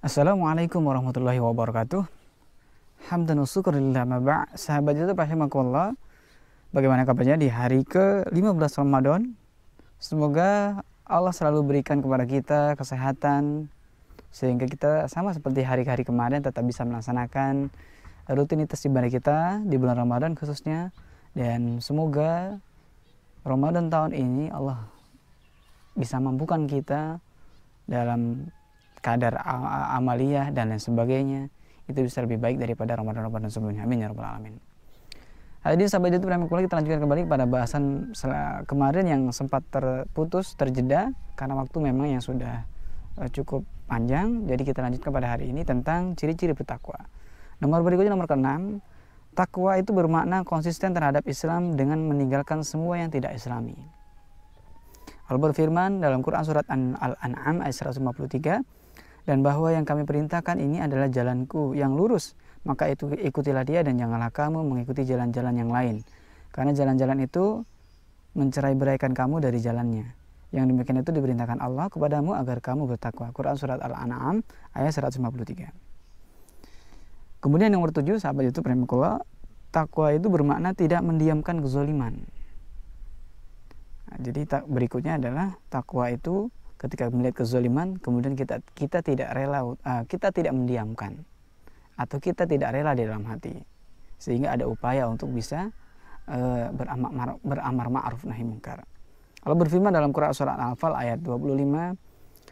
Assalamualaikum warahmatullahi wabarakatuh. Hamdan wa syukurillah ma ba'. Sahabat YouTube rahimakumullah. Bagaimana kabarnya di hari ke-15 Ramadan? Semoga Allah selalu berikan kepada kita kesehatan sehingga kita sama seperti hari-hari kemarin tetap bisa melaksanakan rutinitas ibadah kita di bulan Ramadan khususnya, dan semoga Ramadan tahun ini Allah bisa mampukan kita dalam kadar amaliyah dan lain sebagainya itu bisa lebih baik daripada Ramadan-Ramadan sebelumnya. Amin ya rabbal alamin. Hadirin sahabat YouTube rahimakumullah, kita lanjutkan kembali pada bahasan kemarin yang sempat terputus, terjeda karena waktu memang yang sudah cukup panjang. Jadi kita lanjutkan pada hari ini tentang ciri-ciri bertakwa. Nomor berikutnya, nomor ke-6, takwa itu bermakna konsisten terhadap Islam dengan meninggalkan semua yang tidak Islami. Allah berfirman dalam Quran surat Al-An'am ayat 153, dan bahwa yang kami perintahkan ini adalah jalanku yang lurus, maka itu ikutilah dia dan janganlah kamu mengikuti jalan-jalan yang lain, karena jalan-jalan itu mencerai-beraikan kamu dari jalannya. Yang demikian itu diperintahkan Allah kepadamu agar kamu bertakwa. Quran surat Al-An'am ayat 153. Kemudian nomor 7, sahabat YouTube rahimakumullah, takwa itu bermakna tidak mendiamkan kezaliman. Nah, jadi berikutnya adalah takwa itu ketika melihat kezaliman, kemudian kita tidak rela, kita tidak mendiamkan, atau kita tidak rela di dalam hati, sehingga ada upaya untuk bisa beramar ma'ruf nahi munkar. Allah berfirman dalam Quran surat Al-Anfal ayat 25,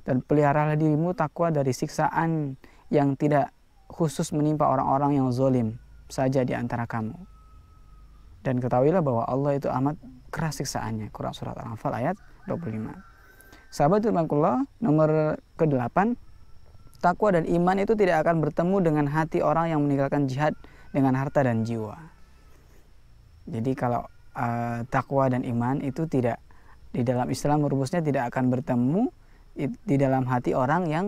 dan peliharalah dirimu takwa dari siksaan yang tidak khusus menimpa orang-orang yang zalim saja di antara kamu, dan ketahuilah bahwa Allah itu amat keras siksaannya. Quran surat Al-Anfal ayat 25. Sahabat rahimakumullah, nomor ke-8, takwa dan iman itu tidak akan bertemu dengan hati orang yang meninggalkan jihad dengan harta dan jiwa. Jadi kalau takwa dan iman itu tidak, di dalam Islam rumusnya tidak akan bertemu di dalam hati orang yang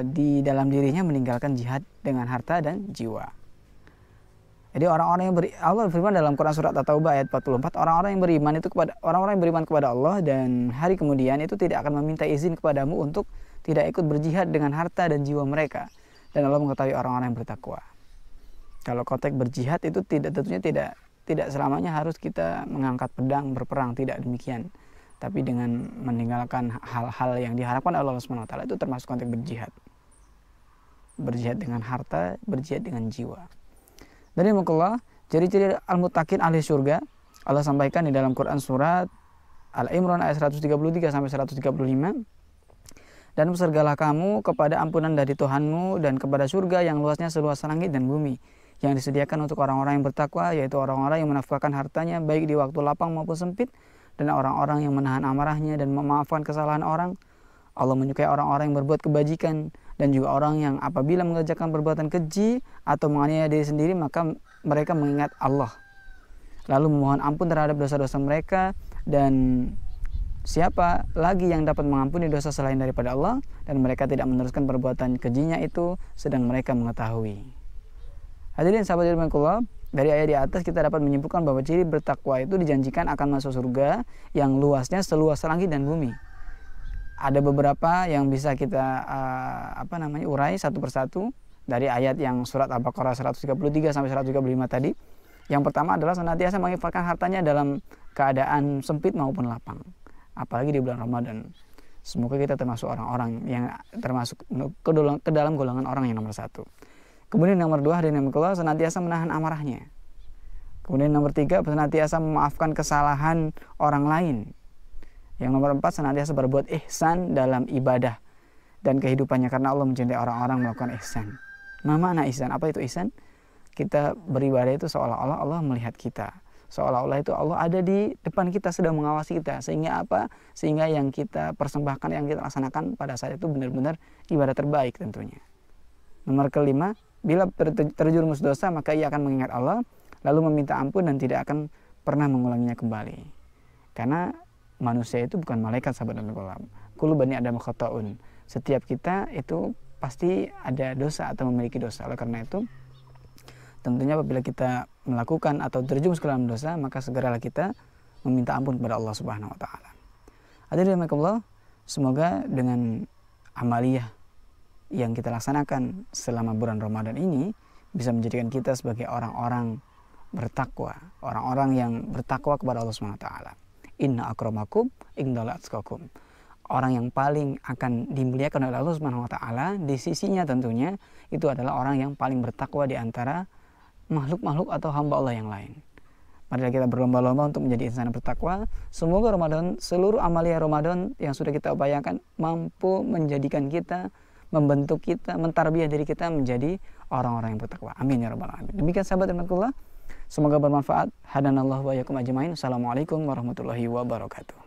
di dalam dirinya meninggalkan jihad dengan harta dan jiwa. Jadi orang-orang yang Allah berfirman dalam Quran surat At-Taubah ayat 44, orang-orang yang beriman itu kepada orang-orang yang beriman kepada Allah dan hari kemudian itu tidak akan meminta izin kepadamu untuk tidak ikut berjihad dengan harta dan jiwa mereka, dan Allah mengetahui orang-orang yang bertakwa. Kalau konteks berjihad itu tentunya tidak selamanya harus kita mengangkat pedang berperang, tidak demikian. Tapi dengan meninggalkan hal-hal yang diharapkan Allah Subhanahu wa taala itu termasuk konteks berjihad. Berjihad dengan harta, berjihad dengan jiwa. Dari Allah, ciri-ciri al-muttaqin ahli surga Allah sampaikan di dalam Quran surat Al-Imran ayat 133 sampai 135. Dan bersergalah kamu kepada ampunan dari Tuhanmu dan kepada surga yang luasnya seluas langit dan bumi, yang disediakan untuk orang-orang yang bertakwa, yaitu orang-orang yang menafkahkan hartanya baik di waktu lapang maupun sempit, dan orang-orang yang menahan amarahnya dan memaafkan kesalahan orang. Allah menyukai orang-orang yang berbuat kebajikan, dan juga orang yang apabila mengerjakan perbuatan keji atau menganiaya diri sendiri, maka mereka mengingat Allah lalu memohon ampun terhadap dosa-dosa mereka. Dan siapa lagi yang dapat mengampuni dosa selain daripada Allah, dan mereka tidak meneruskan perbuatan kejinya itu sedang mereka mengetahui. Hadirin sahabat rahimakumullah, dari ayat di atas kita dapat menyimpulkan bahwa ciri bertakwa itu dijanjikan akan masuk surga yang luasnya seluas langit dan bumi. Ada beberapa yang bisa kita urai satu persatu dari ayat yang surat Al-Baqarah 133 sampai 135 tadi. Yang pertama adalah senantiasa menginfakkan hartanya dalam keadaan sempit maupun lapang, apalagi di bulan Ramadan. Semoga kita termasuk orang-orang yang termasuk ke dalam golongan orang yang nomor 1. Kemudian nomor 2, hari Allah senantiasa menahan amarahnya. Kemudian nomor 3, senantiasa memaafkan kesalahan orang lain. Yang nomor 4, senantiasa berbuat ihsan dalam ibadah dan kehidupannya, karena Allah mencintai orang-orang melakukan ihsan. Mana ihsan? Apa itu ihsan? Kita beribadah itu seolah-olah Allah melihat kita, seolah-olah itu Allah ada di depan kita sedang mengawasi kita, sehingga apa? Sehingga yang kita persembahkan, yang kita laksanakan pada saat itu benar-benar ibadah terbaik tentunya. Nomor ke-5, bila terjerumus dosa maka ia akan mengingat Allah lalu meminta ampun dan tidak akan pernah mengulanginya kembali. Karena manusia itu bukan malaikat, sahabat Allah. Kullu bani Adam khata'un. Setiap kita itu pasti ada dosa atau memiliki dosa. Oleh karena itu, tentunya apabila kita melakukan atau terjerumus ke dalam dosa, maka segeralah kita meminta ampun kepada Allah Subhanahu wa taala. Hadirin rahimakumullah, semoga dengan amaliyah yang kita laksanakan selama bulan Ramadan ini bisa menjadikan kita sebagai orang-orang bertakwa, orang-orang yang bertakwa kepada Allah Subhanahu wa taala. Inna akramakum indallahi atqakum. Orang yang paling akan dimuliakan oleh Allah Subhanahu wa taala di sisinya tentunya itu adalah orang yang paling bertakwa di antara makhluk-makhluk atau hamba Allah yang lain. Marilah kita berlomba-lomba untuk menjadi insan yang bertakwa. Semoga Ramadan, seluruh amalia Ramadan yang sudah kita upayakan mampu menjadikan kita, membentuk kita, mentarbiyah diri kita menjadi orang-orang yang bertakwa. Amin ya rabbal alamin. Demikian sahabat rahmatullah. Semoga bermanfaat. Hadanallahu wa iyyakum ajmain. Assalamualaikum warahmatullahi wabarakatuh.